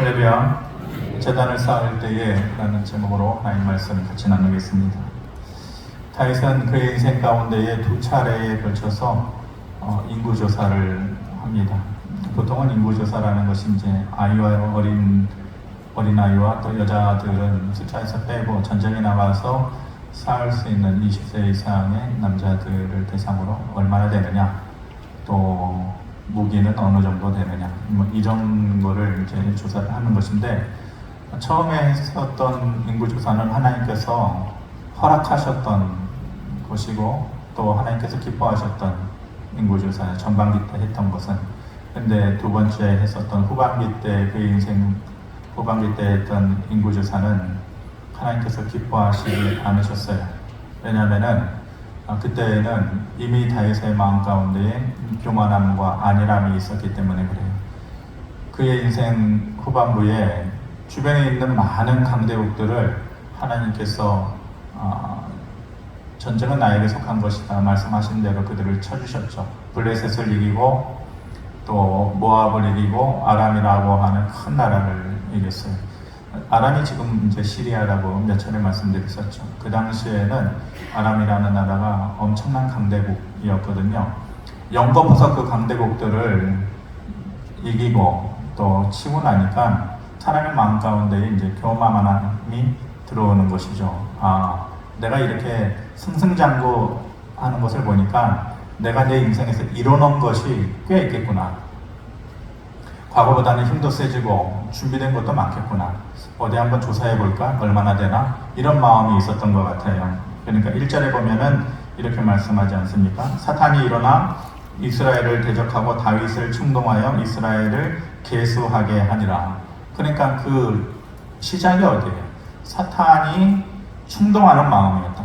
할렐루야. 제단을 쌓을 때에 라는 제목으로 하나님 말씀을 같이 나누겠습니다. 다윗은 그의 인생 가운데에 두 차례에 걸쳐서 인구조사를 합니다. 보통은 인구조사라는 것이 이제 아이와 어린아이와 또 여자들은 숫자에서 빼고 전쟁에 나가서 쌓을 수 있는 20세 이상의 남자들을 대상으로 얼마나 되느냐, 또 무기는 어느 정도 되느냐, 이 정도를 이제 조사를 하는 것인데, 처음에 했었던 인구조사는 하나님께서 허락하셨던 것이고 또 하나님께서 기뻐하셨던 인구조사, 전반기 때 했던 것은. 근데 두 번째 했었던 후반기 때, 그 인생 후반기 때 했던 인구조사는 하나님께서 기뻐하시지 않으셨어요. 왜냐하면은 그때는 이미 다윗의 마음 가운데에 교만함과 안일함이 있었기 때문에 그래요. 그의 인생 후반부에 주변에 있는 많은 강대국들을 하나님께서 전쟁은 나에게 속한 것이다 말씀하신 대로 그들을 쳐주셨죠. 블레셋을 이기고 또 모압을 이기고 아람이라고 하는 큰 나라를 이겼어요. 아람이 지금 이제 시리아라고 몇 차례 말씀드렸었죠. 그 당시에는 아람이라는 나라가 엄청난 강대국이었거든요. 연거푸서 그 강대국들을 이기고 또 치고 나니까 사람의 마음 가운데 이제 교만함이 들어오는 것이죠. 내가 이렇게 승승장구하는 것을 보니까 내가 내 인생에서 이뤄놓은 것이 꽤 있겠구나. 과거보다는 힘도 세지고 준비된 것도 많겠구나. 어디 한번 조사해 볼까? 얼마나 되나? 이런 마음이 있었던 것 같아요. 그러니까 1절에 보면은 이렇게 말씀하지 않습니까? 사탄이 일어나 이스라엘을 대적하고 다윗을 충동하여 이스라엘을 계수하게 하니라. 그러니까 그 시작이 어디예요? 사탄이 충동하는 마음이었다.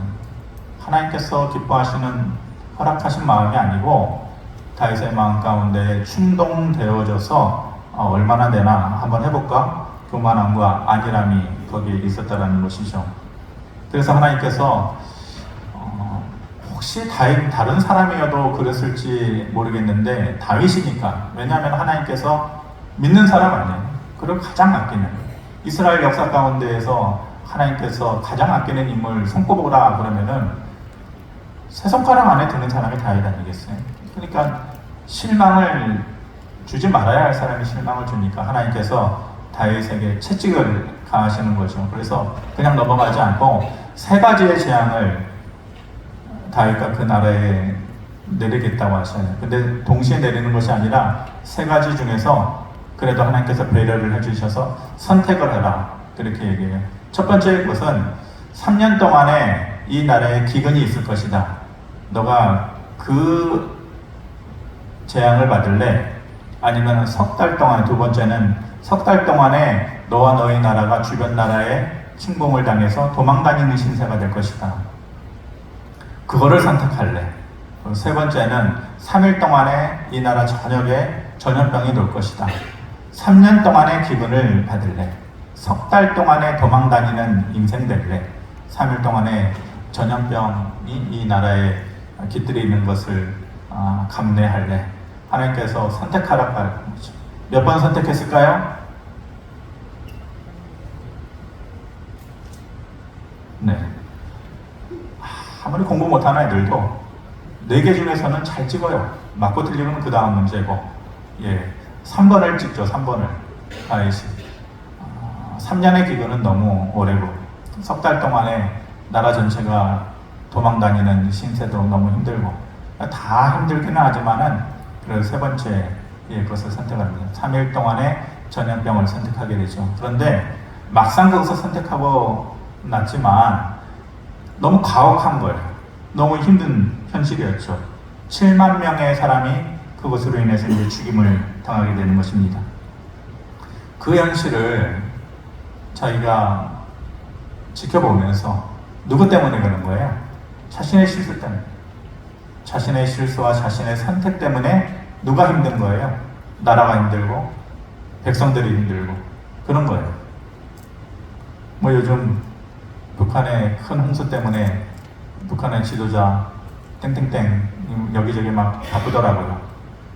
하나님께서 기뻐하시는 허락하신 마음이 아니고 다윗의 마음 가운데 충동되어져서 얼마나 되나 한번 해볼까? 교만함과 안일함이 거기에 있었다는 것이죠. 그래서 하나님께서 혹시 다른 사람이어도 그랬을지 모르겠는데 다윗이니까, 왜냐하면 하나님께서 믿는 사람 아니에요. 그를 가장 아끼는, 이스라엘 역사 가운데에서 하나님께서 가장 아끼는 인물 손꼽으라 그러면은 세 손가락 안에 드는 사람이 다윗 아니겠어요? 그러니까 실망을 주지 말아야 할 사람이 실망을 주니까 하나님께서 다윗에게 채찍을 가하시는 거죠. 그래서 그냥 넘어가지 않고 세 가지의 재앙을 다윗과 그 나라에 내리겠다고 하셔요. 근데 동시에 내리는 것이 아니라 세 가지 중에서 그래도 하나님께서 배려를 해주셔서 선택을 해라, 그렇게 얘기해요. 첫 번째 것은 3년 동안에 이 나라에 기근이 있을 것이다. 너가 그 재앙을 받을래? 아니면 석 달 동안, 두 번째는 석 달 동안에 너와 너희 나라가 주변 나라에 침공을 당해서 도망다니는 신세가 될 것이다. 그거를 선택할래? 세 번째는 3일 동안에 이 나라 전역에 전염병이 돌 것이다. 3년 동안의 기근을 받을래? 석 달 동안에 도망다니는 인생 될래? 3일 동안에 전염병이 이 나라에 깃들이 있는 것을 감내할래? 하나님께서 선택하라고 하는 거죠. 몇 번 선택했을까요? 네. 아무리 공부 못하는 애들도 4개 중에서는 잘 찍어요. 맞고 틀리면 그 다음 문제고, 3번을 찍죠. 3번을. 다윗이 3년의 기간은 너무 오래고, 석 달 동안에 나라 전체가 도망다니는 신세도 너무 힘들고, 다 힘들기는 하지만은 그래서 세 번째 것을 선택합니다. 3일 동안에 전염병을 선택하게 되죠. 그런데 막상 거기서 선택하고 났지만 너무 가혹한 거예요. 너무 힘든 현실이었죠. 7만 명의 사람이 그것으로 인해서 이제 죽임을 당하게 되는 것입니다. 그 현실을 저희가 지켜보면서 누구 때문에 그런 거예요? 자신의 실수 때문에. 자신의 실수와 자신의 선택 때문에 누가 힘든 거예요? 나라가 힘들고 백성들이 힘들고 그런 거예요. 요즘 북한의 큰 홍수 때문에 북한의 지도자 땡땡땡 여기저기 막 바쁘더라고요.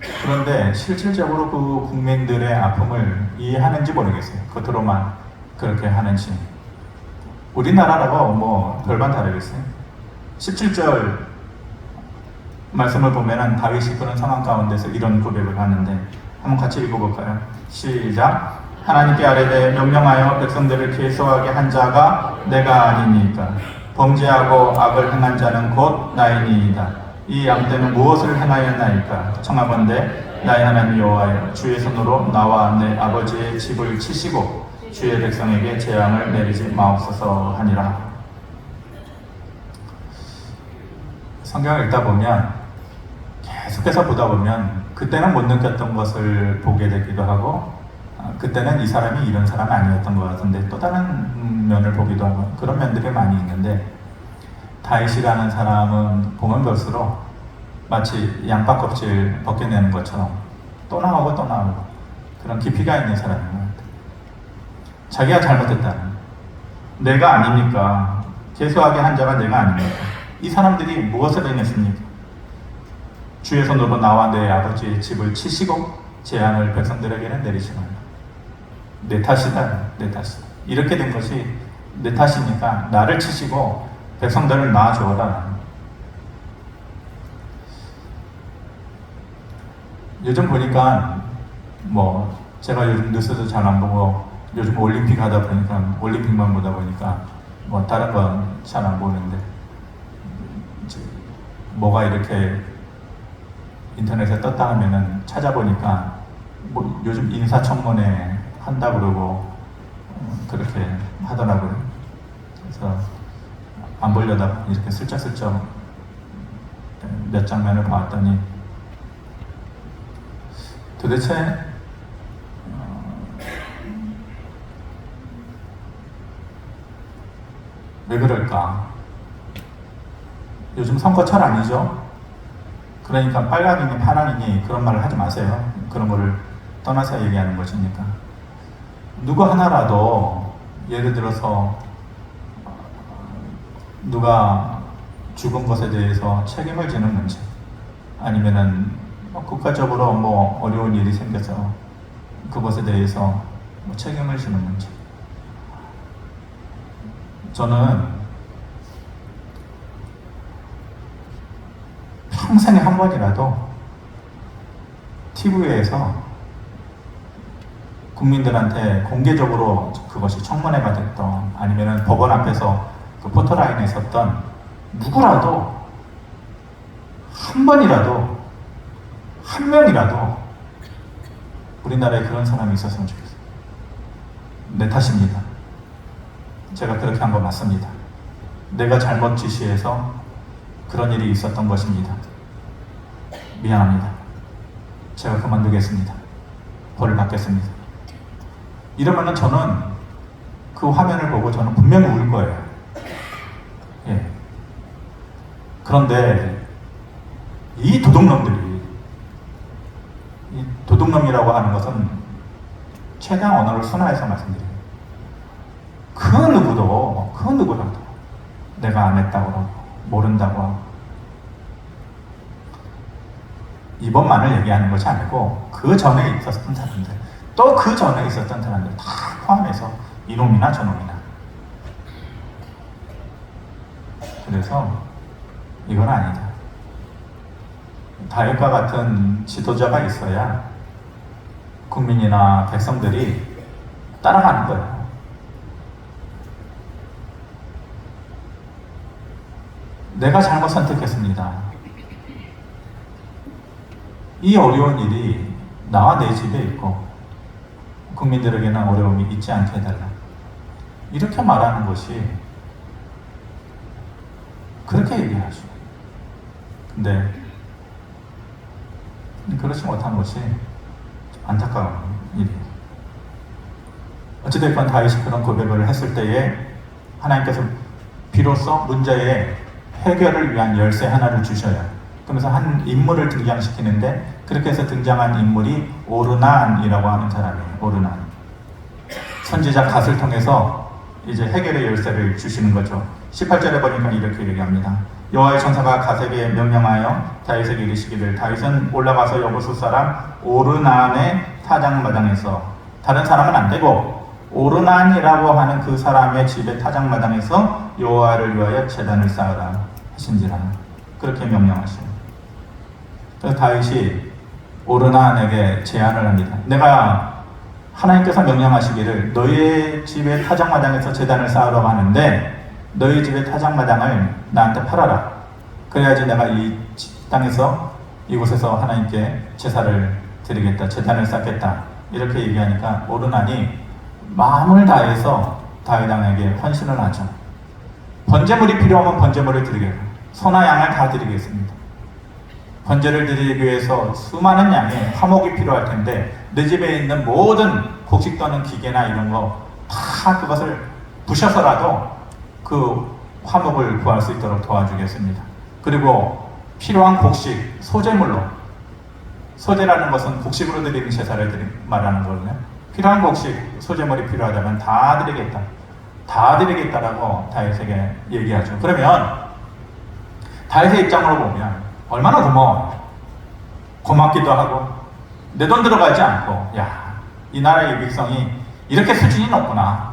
그런데 실질적으로 그 국민들의 아픔을 이해하는지 모르겠어요. 겉으로만 그렇게 하는지. 우리나라라고 뭐 별반 다르겠어요. 17절 말씀을 보면은 다윗이 그런 상황 가운데서 이런 고백을 하는데 한번 같이 읽어볼까요? 시작. 하나님께 아뢰되 명령하여 백성들을 계속하게 한 자가 내가 아니니까 범죄하고 악을 행한 자는 곧 나이니이다. 이 양 때는 무엇을 행하였나이까? 청하건대 나의 하나님 여호와여 주의 손으로 나와 내 아버지의 집을 치시고 주의 백성에게 재앙을 내리지 마옵소서 하니라. 성경을 읽다 보면 계속해서 보다 보면 그때는 못 느꼈던 것을 보게 되기도 하고 그때는 이 사람이 이런 사람이 아니었던 것 같은데 또 다른 면을 보기도 하고 그런 면들이 많이 있는데 다윗이라는 사람은 보면 볼수록 마치 양파 껍질 벗겨내는 것처럼 또 나오고 또 나오고 그런 깊이가 있는 사람인 것 같아요. 자기가 잘못했다는 내가 아닙니까? 계속하게 한 자가 내가 아닙니까? 이 사람들이 무엇을 행했습니까? 주의 손으로 나와 내 아버지의 집을 치시고 재앙을 백성들에게는 내리시나요? 내 탓이다, 내 탓이다. 이렇게 된 것이 내 탓이니까 나를 치시고 백성들을 낳아주어라. 요즘 보니까 뭐 제가 요즘 뉴스도 잘 안 보고 요즘 올림픽 하다 보니까 올림픽만 보다 보니까 뭐 다른 건 잘 안 보는데 뭐가 이렇게 인터넷에 떴다 하면은 찾아보니까 뭐 요즘 인사청문회 한다 그러고 그렇게 하더라고요. 그래서 안 보려다 이렇게 슬쩍슬쩍 몇 장면을 봤더니 도대체 왜 그럴까? 요즘 선거철 아니죠? 그러니까 빨강이니 파랑이니 그런 말을 하지 마세요. 그런 거를 떠나서 얘기하는 것이니까. 누구 하나라도 예를 들어서 누가 죽은 것에 대해서 책임을 지는 문제 아니면은 국가적으로 뭐 어려운 일이 생겨서 그것에 대해서 뭐 책임을 지는 문제. 저는 평생에 한 번이라도 TV에서 국민들한테 공개적으로 그것이 청문회가 됐던 아니면은 법원 앞에서 그 포토라인에 섰던 누구라도 한 번이라도 한 명이라도 우리나라에 그런 사람이 있었으면 좋겠어요. 내 탓입니다. 제가 그렇게 한 거 맞습니다. 내가 잘못 지시해서 그런 일이 있었던 것입니다. 미안합니다. 제가 그만두겠습니다. 벌을 받겠습니다. 이러면은 저는 그 화면을 보고 저는 분명히 울 거예요. 예. 그런데 이 도둑놈들이 이 도둑놈이라고 하는 것은 최대한 언어를 순화해서 말씀드려요. 그 누구라도 내가 안 했다고 하고 모른다고 하고 이번만을 얘기하는 것이 아니고 그 전에 있었던 사람들 또 그 전에 있었던 사람들 다 포함해서 이놈이나 저놈이나 그래서 이건 아니다. 다윗과 같은 지도자가 있어야 국민이나 백성들이 따라가는 거예요. 내가 잘못 선택했습니다. 이 어려운 일이 나와 내 집에 있고 국민들에게는 어려움이 있지 않게 해달라. 이렇게 말하는 것이 그렇게 얘기하죠. 근데 그렇지 못한 것이 안타까운 일이에요. 어찌됐건 다윗이 그런 고백을 했을 때에 하나님께서 비로소 문제의 해결을 위한 열쇠 하나를 주셔요. 그러면서 한 인물을 등장시키는데 그렇게 해서 등장한 인물이 오르난이라고 하는 사람이에요. 오르난. 선지자 갓을 통해서 이제 해결의 열쇠를 주시는 거죠. 18절에 보니까 이렇게 얘기합니다. 여호와의 천사가 가세게 명령하여 다윗에게 이르시기를 다윗은 올라가서 여부수 사람 오르난의 타작마당에서, 다른 사람은 안 되고 오르난이라고 하는 그 사람의 집의 타작마당에서 여호와를 위하여 제단을 쌓으라 하신지라, 그렇게 명령하시오. 그래서 다윗이 오르난에게 제안을 합니다. 내가 하나님께서 명령하시기를 너희의 집의 타작마당에서 제단을 쌓으라고 하는데 너희 집의 타작마당을 나한테 팔아라. 그래야지 내가 이 땅에서, 이곳에서 하나님께 제사를 드리겠다, 제단을 쌓겠다, 이렇게 얘기하니까 오르난이 마음을 다해서 다윗왕에게 헌신을 하죠. 번제물이 필요하면 번제물을 드리겠고 소나 양을 다 드리겠습니다. 번제를 드리기 위해서 수많은 양의 화목이 필요할 텐데 내 집에 있는 모든 곡식 떠는 기계나 이런 거 다 그것을 부셔서라도 그 화목을 구할 수 있도록 도와주겠습니다. 그리고 필요한 곡식, 소제물로, 소제라는 것은 곡식으로 드리는 제사를 말하는 거거든요. 필요한 곡식, 소제물이 필요하다면 다 드리겠다, 다 드리겠다라고 다윗에게 얘기하죠. 그러면 다윗의 입장으로 보면 얼마나 고마워요. 고맙기도 하고 내 돈 들어가지 않고, 야, 이 나라의 백성이 이렇게 수준이 높구나,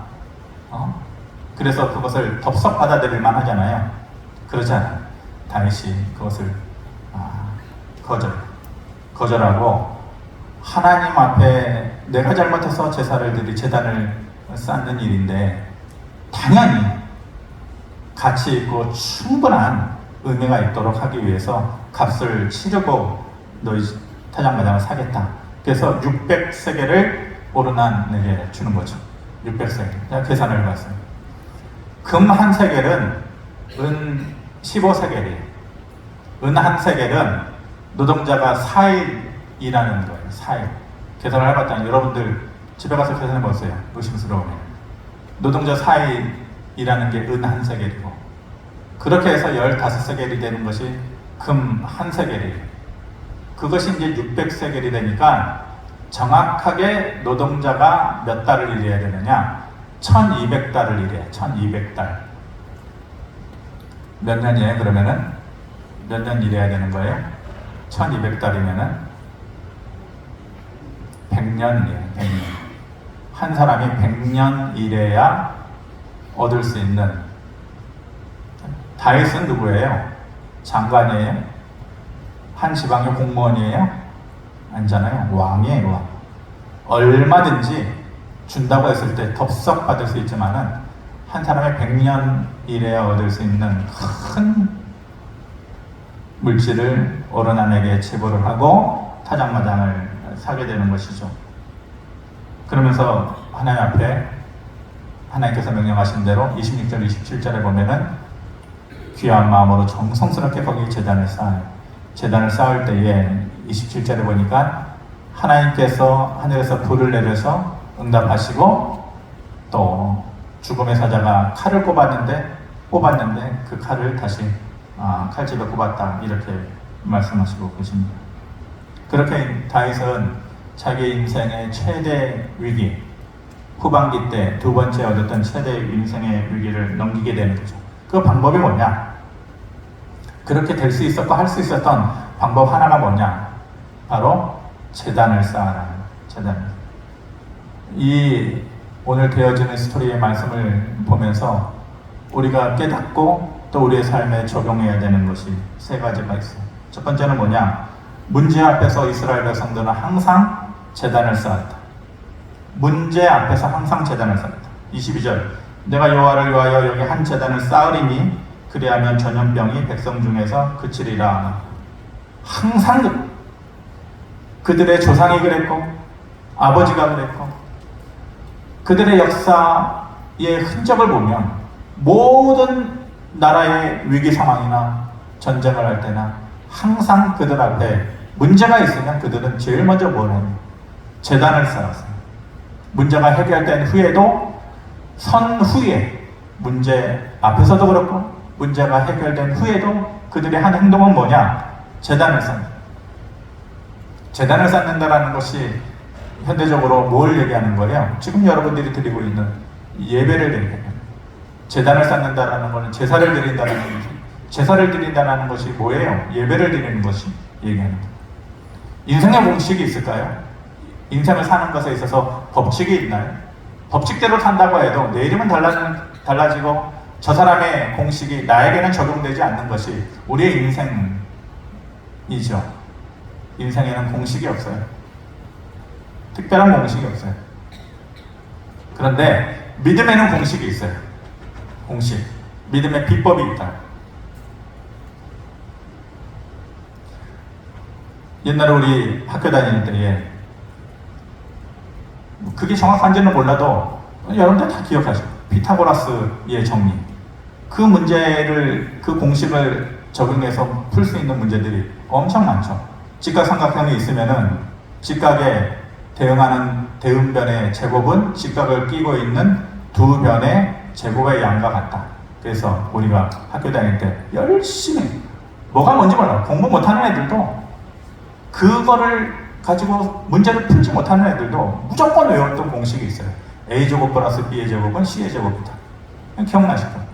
그래서 그것을 덥석 받아들일만 하잖아요. 그렇지 않아요. 다윗이 그것을 거절하고 하나님 앞에 내가 잘못해서 제단을 쌓는 일인데 당연히 가치 있고 충분한 의미가 있도록 하기 위해서 값을 치르고 너희 타작마당을 사겠다. 그래서 600세겔을 오르난에게 주는 거죠. 600세겔. 제가 계산을 해봤어요. 금 한 세겔은 은 15세겔이에요. 은 한 세겔은 노동자가 4일 일하는 거예요. 4일. 계산을 해봤더니 여러분들 집에 가서 계산해 보세요. 의심스러우네요. 노동자 4일 일하는 게 은 한 세겔이고, 그렇게 해서 15세겔이 되는 것이 금 한 세겔이에요. 그것이 이제 600세겔이 되니까 정확하게 노동자가 몇 달을 일해야 되느냐? 1200달을 일해요. 1200달. 몇 년이에요? 그러면은 몇 년 일해야 되는 거예요? 1200달이면은 100년이에요. 100년. 한 사람이 100년 일해야 얻을 수 있는. 다윗은 누구예요? 장관이에요? 한 지방의 공무원이에요? 아니잖아요. 왕이에요. 왕. 얼마든지 준다고 했을 때 덥석 받을 수 있지만은 한 사람의 100년 일해야 얻을 수 있는 큰 물질을 오르난에게 제보를 하고 타작마당을 사게 되는 것이죠. 그러면서 하나님 앞에 하나님께서 명령하신 대로 26절, 27절에 보면은 귀한 마음으로 정성스럽게 거기 제단을 쌓아요. 제단을 쌓을 때에 27절에 보니까 하나님께서 하늘에서 불을 내려서 응답하시고 또 죽음의 사자가 칼을 뽑았는데 그 칼을 다시 칼집에 꼽았다, 이렇게 말씀하시고 계십니다. 그렇게 다윗은 자기 인생의 최대 위기, 후반기 때 두 번째 얻었던 최대 인생의 위기를 넘기게 되는 거죠. 그 방법이 뭐냐? 그렇게 될 수 있었고 할 수 있었던 방법 하나가 뭐냐? 바로 제단을 쌓아라. 제단을. 이 오늘 되어지는 스토리의 말씀을 보면서 우리가 깨닫고 또 우리의 삶에 적용해야 되는 것이 세 가지가 있어요. 첫 번째는 뭐냐? 문제 앞에서 이스라엘 백성들은 항상 제단을 쌓았다. 문제 앞에서 항상 제단을 쌓았다. 22절. 내가 여호와를 위하여 여기 한 제단을 쌓으리니 그리하면 전염병이 백성 중에서 그치리라. 항상 그들의 조상이 그랬고 아버지가 그랬고 그들의 역사의 흔적을 보면 모든 나라의 위기 상황이나 전쟁을 할 때나 항상 그들 앞에 문제가 있으면 그들은 제일 먼저 뭘 해요? 제단을 쌓았어요. 문제가 해결된 후에도 선후에, 문제 앞에서도 그렇고 문제가 해결된 후에도 그들의 한 행동은 뭐냐? 제단을 쌓는다. 제단을 쌓는다라는 것이 현대적으로 뭘 얘기하는 거예요? 지금 여러분들이 드리고 있는 예배를 얘기해요. 제단을 쌓는다라는 것은 제사를 드린다는 것이 뭐예요? 예배를 드리는 것이 얘기하는 거예요. 인생의 공식이 있을까요? 인생을 사는 것에 있어서 법칙이 있나요? 법칙대로 산다고 해도 내 이름은 달라지고 저 사람의 공식이 나에게는 적용되지 않는 것이 우리의 인생이죠. 인생에는 공식이 없어요. 특별한 공식이 없어요. 그런데 믿음에는 공식이 있어요. 공식. 믿음의 비법이 있다. 옛날에 우리 학교 다닐 때에 그게 정확한지는 몰라도 여러분들 다 기억하죠. 피타고라스의 정리. 그 문제를, 그 공식을 적용해서 풀 수 있는 문제들이 엄청 많죠. 직각삼각형이 있으면은 직각에 대응하는 대응변의 제곱은 직각을 끼고 있는 두 변의 제곱의 양과 같다. 그래서 우리가 학교 다닐 때 열심히, 뭐가 뭔지 몰라, 공부 못하는 애들도 그거를 가지고 문제를 풀지 못하는 애들도 무조건 외웠던 공식이 있어요. A제곱 플러스 B의 제곱은 C의 제곱이다. 기억나실 거예요.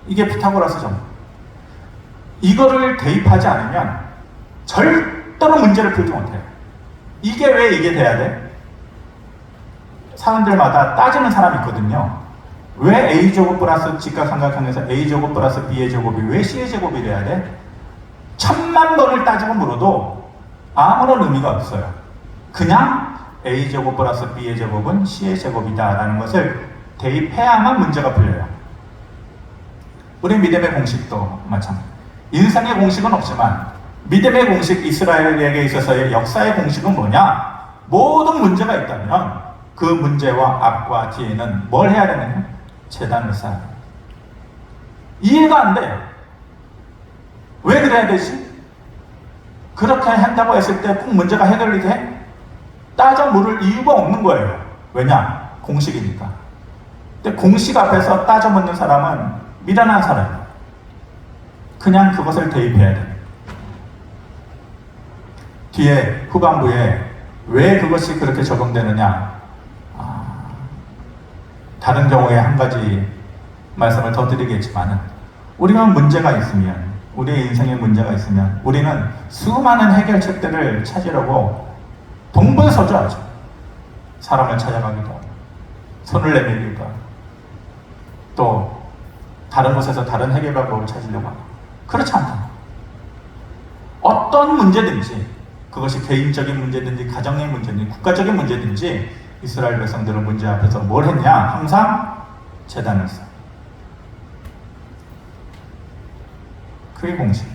이게 피타고라스 정리. 이거를 대입하지 않으면 절대로 문제를 풀지 못해요. 이게 왜 이게 돼야 돼? 사람들마다 따지는 사람이 있거든요. 왜 A제곱 플러스 직각삼각형에서 A제곱 플러스 B의 제곱이 왜 C의 제곱이 돼야 돼? 1000만 번을 따지고 물어도 아무런 의미가 없어요. 그냥 A제곱 플러스 B의 제곱은 C의 제곱이다 라는 것을 대입해야만 문제가 풀려요. 우리 믿음의 공식도 마찬가지. 인생의 공식은 없지만 믿음의 공식, 이스라엘에게 있어서의 역사의 공식은 뭐냐? 모든 문제가 있다면 그 문제와 앞과 뒤에는 뭘 해야 되느냐? 제단을 쌓아야 돼요. 이해가 안 돼요. 왜 그래야 되지? 그렇게 한다고 했을 때 꼭 문제가 해결이 돼? 따져 물을 이유가 없는 거예요. 왜냐? 공식이니까. 근데 공식 앞에서 따져 묻는 사람은 미련한 사람이에요. 그냥 그것을 대입해야 돼요. 뒤에 후반부에 왜 그것이 그렇게 적용되느냐? 다른 경우에 한 가지 말씀을 더 드리겠지만은, 우리가 문제가 있으면, 우리의 인생에 문제가 있으면 우리는 수많은 해결책들을 찾으려고 동분서주하죠. 사람을 찾아가기도 하고, 손을 내밀기도 하고, 또 다른 곳에서 다른 해결 방법을 찾으려고 하고. 그렇지 않다. 어떤 문제든지, 그것이 개인적인 문제든지 가정의 문제든지 국가적인 문제든지, 이스라엘 백성들은 문제 앞에서 뭘 했냐? 항상 제단을 쌓아. 그게 공식.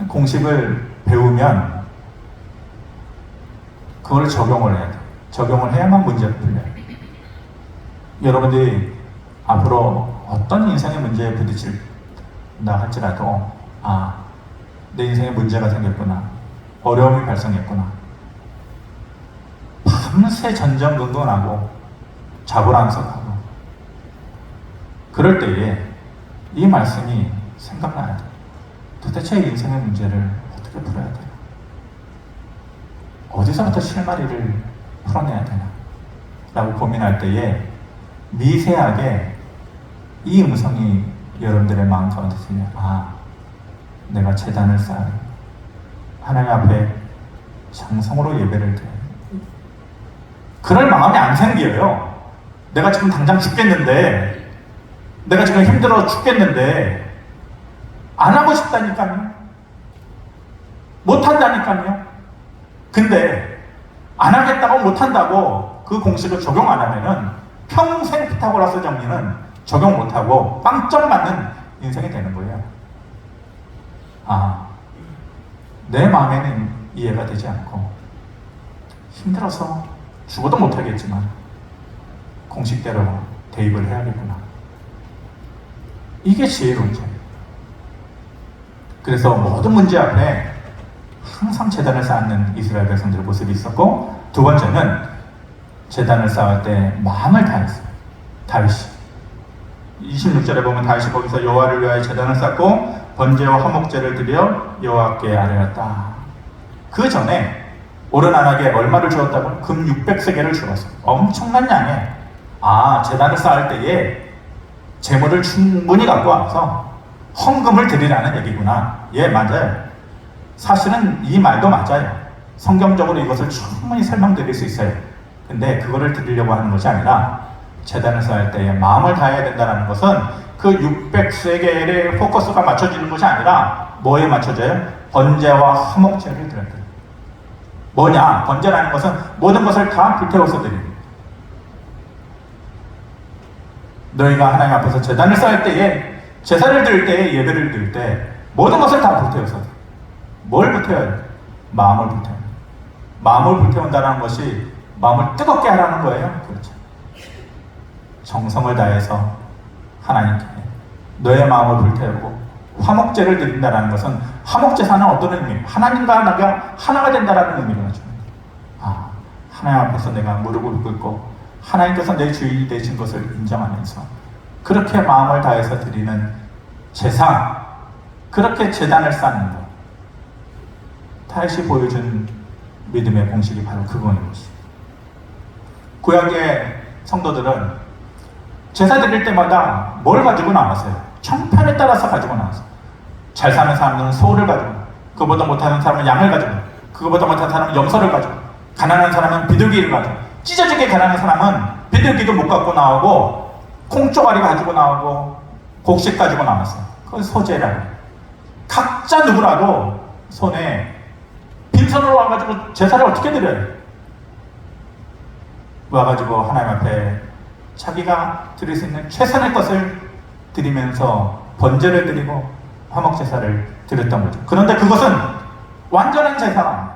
공식을 배우면 그걸 적용을 해야 돼. 적용을 해야만 문제를 풀려요. 여러분들이 앞으로 어떤 인생의 문제에 부딪힌다 할지라도, 내 인생에 문제가 생겼구나, 어려움이 발생했구나, 밤새 전전긍긍하고 자불안석하고, 그럴 때에 이 말씀이 생각나야 돼. 도대체 인생의 문제를 어떻게 풀어야 되나? 어디서부터 실마리를 풀어내야 되나? 라고 고민할 때에 미세하게 이 음성이 여러분들의 마음 가운데 들면, 내가 제단을 쌓아 하나님 앞에 정성으로 예배를 드려요. 그럴 마음이 안 생겨요. 내가 지금 당장 죽겠는데, 내가 지금 힘들어 죽겠는데 안 하고 싶다니까요. 못한다니까요. 근데 안 하겠다고 못한다고 그 공식을 적용 안 하면은 평생 피타고라스 정리는 적용 못하고 빵점 맞는 인생이 되는 거예요. 내 마음에는 이해가 되지 않고 힘들어서 죽어도 못하겠지만 공식대로 대입을 해야겠구나. 이게 지혜로운 점이에요. 그래서 모든 문제 앞에 항상 제단을 쌓는 이스라엘 백성들의 모습이 있었고, 두 번째는 제단을 쌓을 때 마음을 다했어요. 다윗이 26절에 보면 다윗이 거기서 여호와를 위하여 제단을 쌓고 번제와 화목제를 드려 여호와께 아뢰었다. 그 전에 오르나나게 얼마를 주었다고? 금 600세겔을 주었어. 엄청난 양에. 제단을 쌓을 때에 재물을 충분히 갖고 와서 헌금을 드리라는 얘기구나. 예, 맞아요. 사실은 이 말도 맞아요. 성경적으로 이것을 충분히 설명드릴 수 있어요. 근데 그거를 드리려고 하는 것이 아니라 제단을 쌓을 때에 마음을 다해야 된다는 것은 그 600세겔의 포커스가 맞춰지는 것이 아니라 뭐에 맞춰져요? 번제와 화목제를 드려야 돼요. 뭐냐? 번제라는 것은 모든 것을 다 불태워서 드립니다. 너희가 하나님 앞에서 제단을 쌓을 때에, 제사를 드릴 때에, 예배를 드릴 때 모든 것을 다 불태워서 드려요. 뭘 불태워야 돼요? 마음을 불태워야 돼요. 마음을 불태운다는 것이 마음을 뜨겁게 하라는 거예요. 그렇죠. 정성을 다해서 하나님께 너의 마음을 불태우고 화목제를 드린다는 것은, 화목제사는 어떤 의미예요? 하나님과 나가 하나가 된다는 의미를 가지고, 하나님 앞에서 내가 무릎을 꿇고 하나님께서 내 주인이 되신 것을 인정하면서 그렇게 마음을 다해서 드리는 제사, 그렇게 제단을 쌓는 것, 다윗이 보여준 믿음의 공식이 바로 그거인 것이죠. 구약의 성도들은 제사 드릴 때마다 뭘 가지고 나왔어요? 형편에 따라서 가지고 나왔어요. 잘 사는 사람은 소를 가지고, 그거보다 못하는 사람은 양을 가지고, 그거보다 못하는 사람은 염소를 가지고, 가난한 사람은 비둘기를 가지고, 찢어지게 가난한 사람은 비둘기도 못 갖고 나오고 콩조가리 가지고 나오고 곡식 가지고 나왔어요. 그건 소제라고. 각자 누구라도 손에 빈손으로 와가지고 제사를 어떻게 드려요? 와가지고 하나님 앞에 자기가 드릴 수 있는 최선의 것을 드리면서 번제를 드리고 화목제사를 드렸던 거죠. 그런데 그것은 완전한 제사가 아니에요.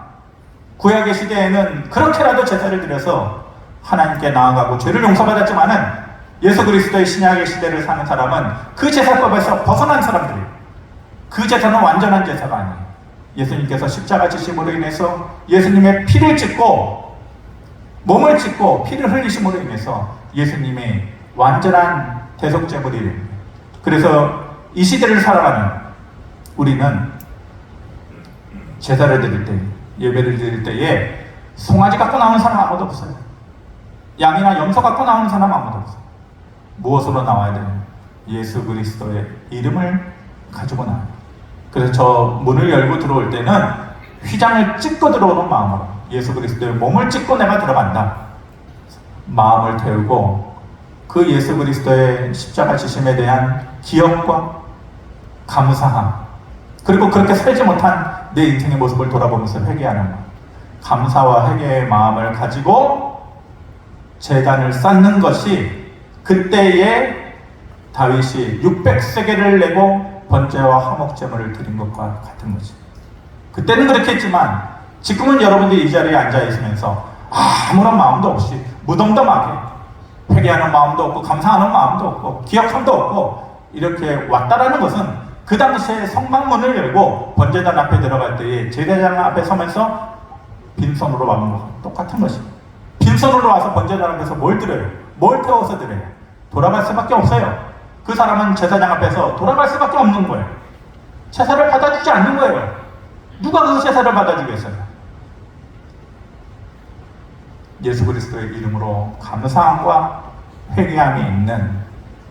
구약의 시대에는 그렇게라도 제사를 드려서 하나님께 나아가고 죄를 용서받았지만은 예수 그리스도의 신약의 시대를 사는 사람은 그 제사법에서 벗어난 사람들이에요. 그 제사는 완전한 제사가 아니에요. 예수님께서 십자가 지심으로 인해서 예수님의 피를 찢고 몸을 찢고 피를 흘리심으로 인해서 예수님의 완전한 대속제물이 됩니다. 그래서 이 시대를 살아가는 우리는 제사를 드릴 때, 예배를 드릴 때에 송아지 갖고 나오는 사람 아무도 없어요. 양이나 염소 갖고 나오는 사람 아무도 없어요. 무엇으로 나와야 되는? 예수 그리스도의 이름을 가지고 나와요. 그래서 저 문을 열고 들어올 때는 휘장을 찍고 들어오는 마음으로 예수 그리스도의 몸을 찍고 내가 들어간다. 마음을 태우고 그 예수 그리스도의 십자가 지심에 대한 기억과 감사함, 그리고 그렇게 살지 못한 내 인생의 모습을 돌아보면서 회개하는 마음, 감사와 회개의 마음을 가지고 제단을 쌓는 것이 그때의 다윗이 600세겔을 내고 번제와 화목제물을 드린 것과 같은 거지. 그때는 그렇게 했지만 지금은 여러분들이 이 자리에 앉아 있으면서 아무런 마음도 없이 무덤덤하게 회개하는 마음도 없고 감사하는 마음도 없고 기억함도 없고 이렇게 왔다라는 것은 그 당시에 성막문을 열고 번제단 앞에 들어갈 때에 제사장 앞에 서면서 빈손으로 와는 것과 똑같은 것입니다. 빈손으로 와서 번제단 앞에서 뭘 드려요? 뭘 태워서 드려요? 돌아갈 수밖에 없어요. 그 사람은 제사장 앞에서 돌아갈 수밖에 없는 거예요. 제사를 받아주지 않는 거예요. 누가 그 제사를 받아주겠어요? 예수 그리스도의 이름으로 감사함과 회개함이 있는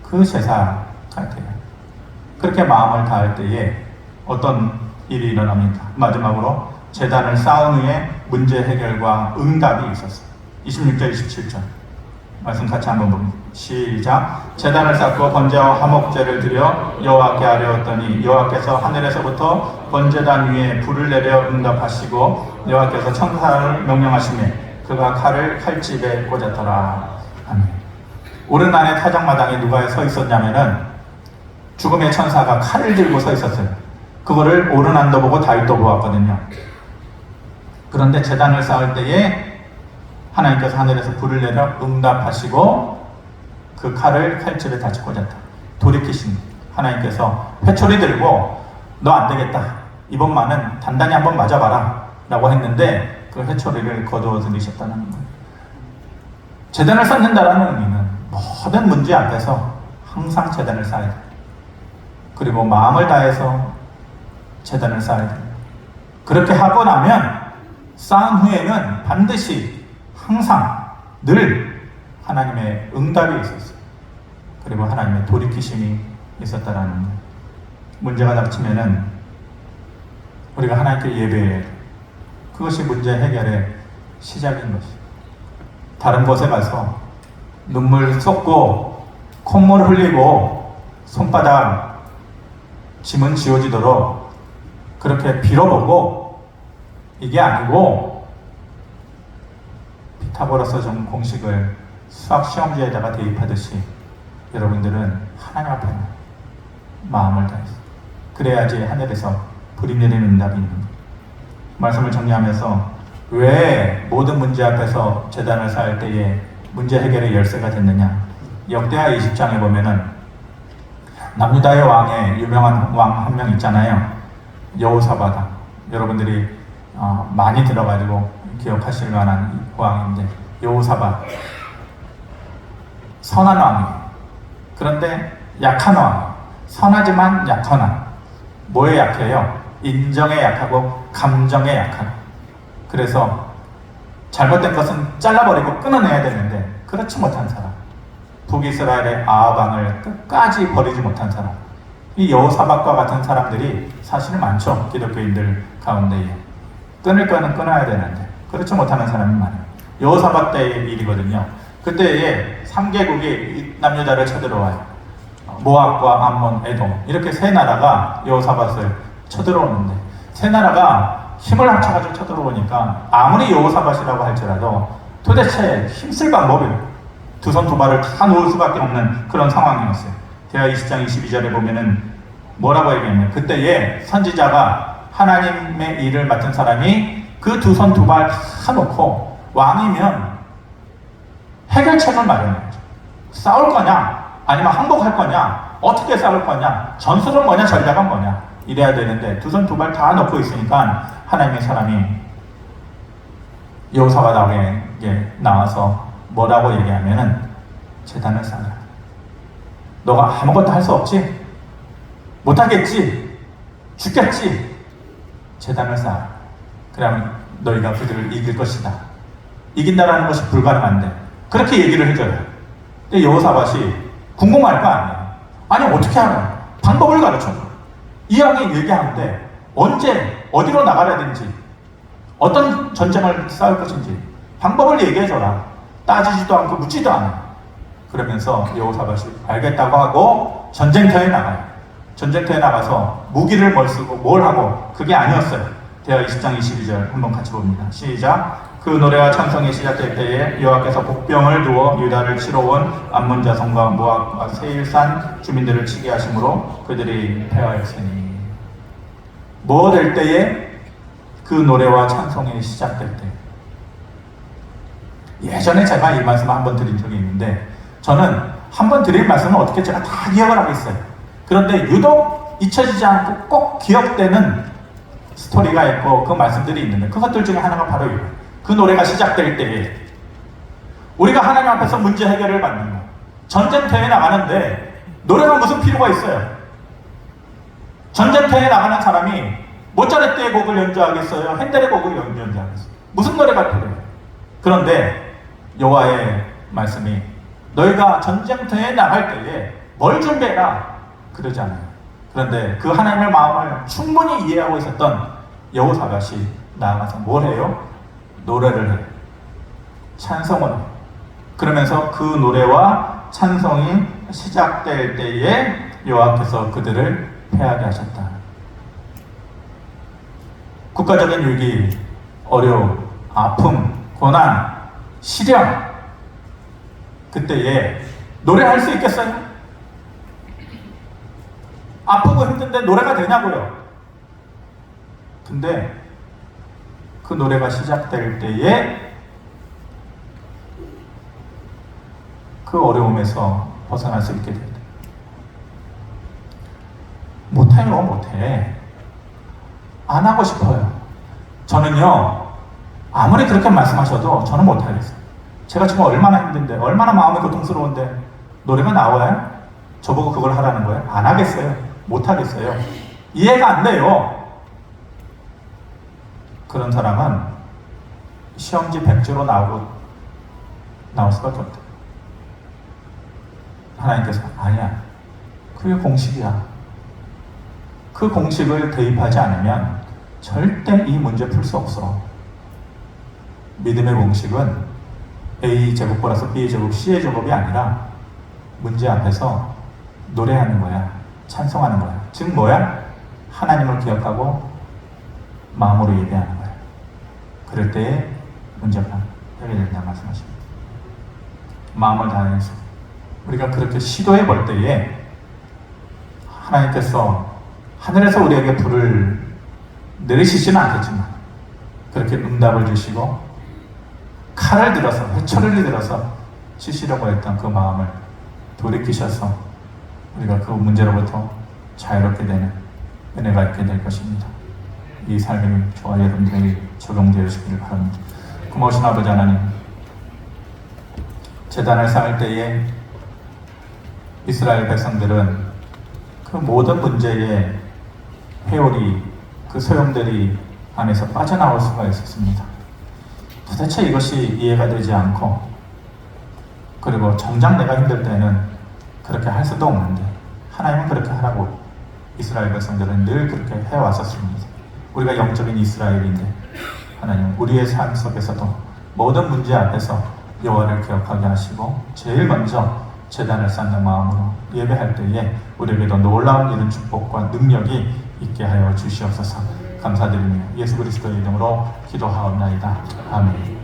그 제사 같아요. 그렇게 마음을 다할 때에 어떤 일이 일어납니까? 마지막으로 제단을 쌓은 후에 문제 해결과 응답이 있었어요. 26절, 27절 말씀 같이 한번 봅니다. 시작. 제단을 쌓고 번제와 화목제를 드려 여호와께 아뢰었더니 여호와께서 하늘에서부터 번제단 위에 불을 내려 응답하시고 여호와께서 천사를 명령하시매 그가 칼을 칼집에 꽂았더라. 아멘. 오른날의 타작마당에 누가 서 있었냐면은 죽음의 천사가 칼을 들고 서 있었어요. 그거를 오른안도 보고 다윗도 보았거든요. 그런데 제단을 쌓을 때에 하나님께서 하늘에서 불을 내려 응답하시고 그 칼을 칼집에 다시 꽂았다. 돌이키신 하나님께서 회초리 들고 너 안 되겠다. 이번만은 단단히 한번 맞아봐라 라고 했는데 그 회초리를 거두어 들이셨다는 거예요. 제단을 쌓는다라는 의미는 모든 문제 앞에서 항상 제단을 쌓아야 돼요. 그리고 마음을 다해서 제단을 쌓아야 돼요. 그렇게 하고 나면 쌓은 후에는 반드시 항상 늘 하나님의 응답이 있었어요. 그리고 하나님의 돌이키심이 있었다라는 문제가 닥치면은 우리가 하나님께 예배해야 돼. 그것이 문제 해결의 시작인 것이에요. 다른 곳에 가서 눈물 쏟고 콧물 흘리고 손바닥 짐은 지워지도록 그렇게 빌어보고 이게 아니고 피타고라스 정 공식을 수학 시험지에다가 대입하듯이 여러분들은 하나님 앞에 마음을 다해서 그래야지 하늘에서 불이 내리는 응답이 있는 거예요. 말씀을 정리하면서 왜 모든 문제 앞에서 제단을 쌓을 때에 문제 해결의 열쇠가 됐느냐. 역대하 20장에 보면은 남유다의 왕의 유명한 왕 한 명 있잖아요. 여호사밧. 여러분들이 많이 들어가지고 기억하실 만한 왕인데 여호사밧. 선한 왕이에요. 그런데 약한 왕. 선하지만 약한 왕. 뭐에 약해요? 인정에 약하고 감정에 약하고. 그래서 잘못된 것은 잘라버리고 끊어내야 되는데 그렇지 못한 사람, 북이스라엘의 아합 왕을 끝까지 버리지 못한 사람, 이 여호사밧과 같은 사람들이 사실 많죠. 기독교인들 가운데에 끊을 거는 끊어야 되는데 그렇지 못하는 사람이 많아요. 여호사밧 때의 일이거든요. 그때에 3개국이 남유다를 쳐들어와요. 모압과 암몬, 에돔 이렇게 세 나라가 여호사밧을 쳐들어오는데 세 나라가 힘을 합쳐가지고 쳐들어오니까 아무리 여호사밧이라고 할지라도 도대체 힘쓸 방법이 두 손 두 발을 다 놓을 수밖에 없는 그런 상황이었어요. 대하 20장 22절에 보면은 뭐라고 얘기했냐면 그때에 선지자가 하나님의 일을 맡은 사람이 그 두 손 두 발 다 놓고 왕이면 해결책을 마련해야죠. 싸울 거냐 아니면 항복할 거냐 어떻게 싸울 거냐 전술은 뭐냐 전략은 뭐냐 이래야 되는데 두 손 두 발 다 놓고 있으니까 하나님의 사람이 여호사밧에게 나와서 뭐라고 얘기하면은 제단을 쌓아라. 너가 아무것도 할 수 없지? 못하겠지? 죽겠지? 제단을 쌓아라. 그러면 너희가 그들을 이길 것이다. 이긴다라는 것이 불가능한데 그렇게 얘기를 해줘요. 근데 여호사밧이 궁금할 거 아니에요. 아니 어떻게 하나? 방법을 가르쳐. 이 왕이 얘기하는데 언제 어디로 나가라든지 어떤 전쟁을 싸울 것인지 방법을 얘기해줘라. 따지지도 않고 묻지도 않아. 그러면서 여호사밧이 알겠다고 하고 전쟁터에 나가요. 전쟁터에 나가서 무기를 뭘 쓰고 뭘 하고 그게 아니었어요. 대하 20장 22절 한번 같이 봅니다. 시작. 그 노래와 찬송이 시작될 때에 여호와께서 복병을 두어 유다를 치러 온 암몬 자손과 모압과 세일산 주민들을 치게 하심으로 그들이 패하였으니. 뭐 될 때에? 그 노래와 찬송이 시작될 때. 예전에 제가 이 말씀을 한번 드린 적이 있는데 저는 한번 드린 말씀은 어떻게 제가 다 기억을 하고 있어요. 그런데 유독 잊혀지지 않고 꼭 기억되는 스토리가 있고 그 말씀들이 있는데 그것들 중에 하나가 바로 이거예요. 그 노래가 시작될 때에 우리가 하나님 앞에서 문제 해결을 받는 거. 전쟁터에 나가는데 노래가 무슨 필요가 있어요? 전쟁터에 나가는 사람이 모차르트의 곡을 연주하겠어요? 핸델의 곡을 연주하겠어요? 무슨 노래가 필요해요? 그런데 여호와의 말씀이 너희가 전쟁터에 나갈 때에 뭘 준비해라 그러지 않아요. 그런데 그 하나님의 마음을 충분히 이해하고 있었던 여호사밧이 나아가서 뭘 해요? 노래를 해요. 찬송을 해요. 그러면서 그 노래와 찬송이 시작될 때에 여호와께서 그들을 패하게 하셨다. 국가적인 위기, 어려움, 아픔, 고난, 시련 그때에 노래할 수 있겠어요? 아프고 힘든데 노래가 되냐고요? 근데 그 노래가 시작될 때에 그 어려움에서 벗어날 수 있게 됩니다. 못해요, 못해. 안 하고 싶어요. 저는요, 아무리 그렇게 말씀하셔도 저는 못하겠어요. 제가 지금 얼마나 힘든데, 얼마나 마음이 고통스러운데 노래가 나와요? 저보고 그걸 하라는 거예요? 안 하겠어요. 못하겠어요. 이해가 안 돼요. 그런 사람은 시험지 100조로 나올 수밖에 없다. 하나님께서 아니야. 그게 공식이야. 그 공식을 대입하지 않으면 절대 이 문제 풀 수 없어. 믿음의 공식은 A제곱 플러스 B제곱 C의 제곱이 아니라 문제 앞에서 노래하는 거야. 찬송하는 거야. 즉 뭐야? 하나님을 기억하고 마음으로 예배하는 거야. 그럴 때에 문제가 해결된다 말씀하십니다. 마음을 다해서 우리가 그렇게 시도해 볼 때에 하나님께서 하늘에서 우리에게 불을 내리시지는 않겠지만 그렇게 응답을 주시고 칼을 들어서 회초리를 들어서 치시려고 했던 그 마음을 돌이키셔서 우리가 그 문제로부터 자유롭게 되는 은혜가 있게 될 것입니다. 이 삶이 저와 여러분들에게 적용되어지기를 바랍니다. 고마우신 아버지 하나님, 제단을 쌓을 때에 이스라엘 백성들은 그 모든 문제의 회오리, 그 소용돌이 안에서 빠져나올 수가 있었습니다. 도대체 이것이 이해가 되지 않고, 그리고 정작 내가 힘들 때는 그렇게 할 수도 없는데 하나님은 그렇게 하라고 이스라엘 백성들은 늘 그렇게 해왔었습니다. 우리가 영적인 이스라엘인데 하나님 우리의 삶 속에서도 모든 문제 앞에서 여호와를 기억하게 하시고 제일 먼저 제단을 쌓는 마음으로 예배할 때에 우리에게도 놀라운 이런 축복과 능력이 있게 하여 주시옵소서. 감사드리며 예수 그리스도의 이름으로 기도하옵나이다. 아멘.